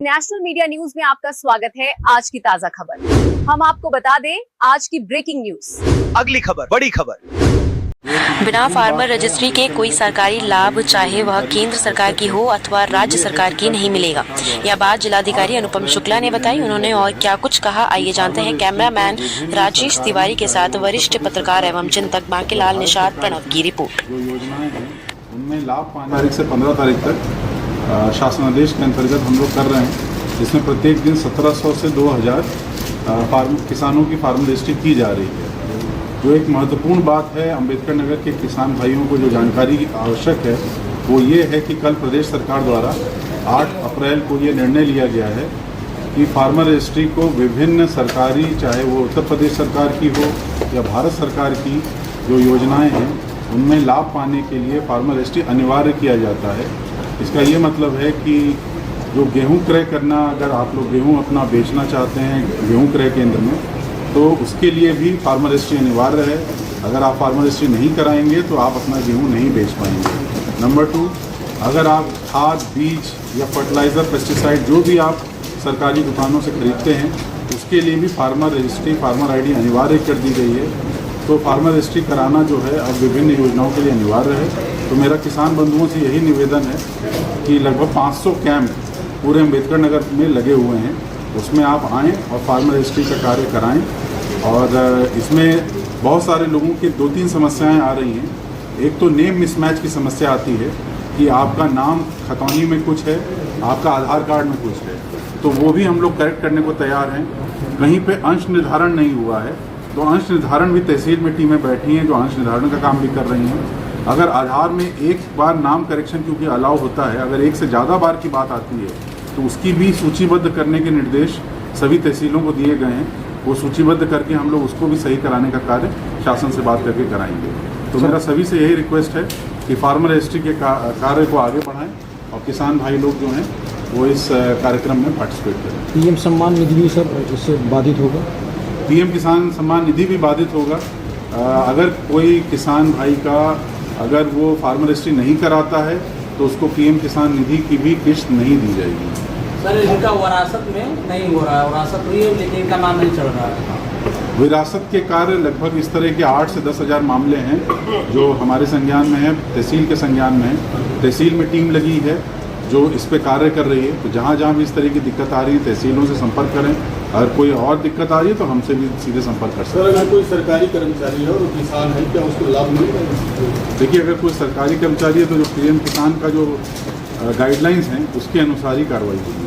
National media news में आपका स्वागत है। आज की ताजा खबर हम आपको बता दें, आज की ब्रेकिंग न्यूज। अगली खबर, बड़ी खबर। बिना फार्मर रजिस्ट्री के कोई सरकारी लाभ, चाहे वह केंद्र सरकार की हो अथवा राज्य सरकार की, नहीं मिलेगा। यह बात जिलाधिकारी अनुपम शुक्ला ने बताई। उन्होंने और क्या कुछ कहा, आइए जानते हैं कैमरामैन राजेश तिवारी के साथ वरिष्ठ पत्रकार एवं चिंतक बांकीलाल निषाद प्रणव की रिपोर्ट। जो योजनाएं हैं उनमें लाभ 5 तारीख से 15 तारीख तक शासनादेश के अंतर्गत हम लोग कर रहे हैं, जिसमें प्रत्येक दिन 1700 से 2000 किसानों की फार्म रजिस्ट्री की जा रही है। जो एक महत्वपूर्ण बात है, अम्बेडकर नगर के किसान भाइयों को जो जानकारी आवश्यक है वो ये है कि कल प्रदेश सरकार द्वारा 8 अप्रैल को ये निर्णय लिया गया है कि फार्मर रजिस्ट्री को विभिन्न सरकारी, चाहे वो उत्तर प्रदेश सरकार की हो या भारत सरकार की जो योजनाएं हैं उनमें लाभ पाने के लिए फार्मर रजिस्ट्री अनिवार्य किया जाता है। इसका ये मतलब है कि जो गेहूं क्रय करना, अगर आप लोग गेहूं अपना बेचना चाहते हैं गेहूं क्रय केंद्र में, तो उसके लिए भी फार्मर रजिस्ट्री अनिवार्य है। अगर आप फार्मर रजिस्ट्री नहीं कराएंगे तो आप अपना गेहूं नहीं बेच पाएंगे। नंबर 2, अगर आप खाद, बीज या फर्टिलाइज़र, पेस्टिसाइड जो भी आप सरकारी दुकानों से खरीदते हैं उसके लिए भी फार्मर रजिस्ट्री, फार्मर आईडी अनिवार्य कर दी गई है। तो फार्मर रजिस्ट्री कराना जो है अब विभिन्न योजनाओं के लिए अनिवार्य है। तो मेरा किसान बंधुओं से यही निवेदन है कि लगभग 500 कैंप पूरे अम्बेडकर नगर में लगे हुए हैं, उसमें आप आएँ और फार्मर रजिस्ट्री का कार्य कराएं। और इसमें बहुत सारे लोगों की 2-3 समस्याएं आ रही हैं। एक तो नेम मिसमैच की समस्या आती है कि आपका नाम खतौनी में कुछ है, आपका आधार कार्ड में कुछ है, तो वो भी हम लोग करेक्ट करने को तैयार हैं। कहीं पे अंश निर्धारण नहीं हुआ है तो अंश निर्धारण भी तहसील में टीमें बैठी हैं जो अंश निर्धारण का काम भी कर रही हैं। अगर आधार में एक बार नाम करेक्शन क्योंकि अलाउ होता है, अगर एक से ज़्यादा बार की बात आती है तो उसकी भी सूचीबद्ध करने के निर्देश सभी तहसीलों को दिए गए हैं। वो सूचीबद्ध करके हम लोग उसको भी सही कराने का कार्य शासन से बात करके कराएंगे। तो मेरा सभी से यही रिक्वेस्ट है कि फार्मर रजिस्ट्री के कार्य को आगे बढ़ाएं और किसान भाई लोग जो हैं वो इस कार्यक्रम में पार्टिसिपेट करें। पीएम सम्मान निधि भी सर इससे बाधित होगा? पीएम किसान सम्मान निधि भी बाधित होगा। अगर कोई किसान भाई का अगर वो फार्मर रजिस्ट्री नहीं कराता है तो उसको पीएम किसान निधि की भी किस्त नहीं दी जाएगी। सर, इनका विरासत में नहीं हो रहा है, विरासत हुई है लेकिन इनका नाम नहीं चल रहा है। विरासत के कार्य लगभग इस तरह के 8 से 10 हज़ार मामले हैं जो हमारे संज्ञान में है, तहसील के संज्ञान में है। तहसील में टीम लगी है जो इस पे कार्य कर रही है। तो जहाँ जहाँ भी इस तरह की दिक्कत आ रही है तहसीलों से संपर्क करें। अगर कोई और दिक्कत आ रही है तो हमसे भी सीधे संपर्क कर सकते हैं। सर, अगर कोई सरकारी कर्मचारी है और किसान है, क्या उसको लाभ मिलेगा? देखिए, अगर कोई सरकारी कर्मचारी है तो जो पीएम किसान का जो गाइडलाइंस हैं उसके अनुसार ही कार्रवाई होगी।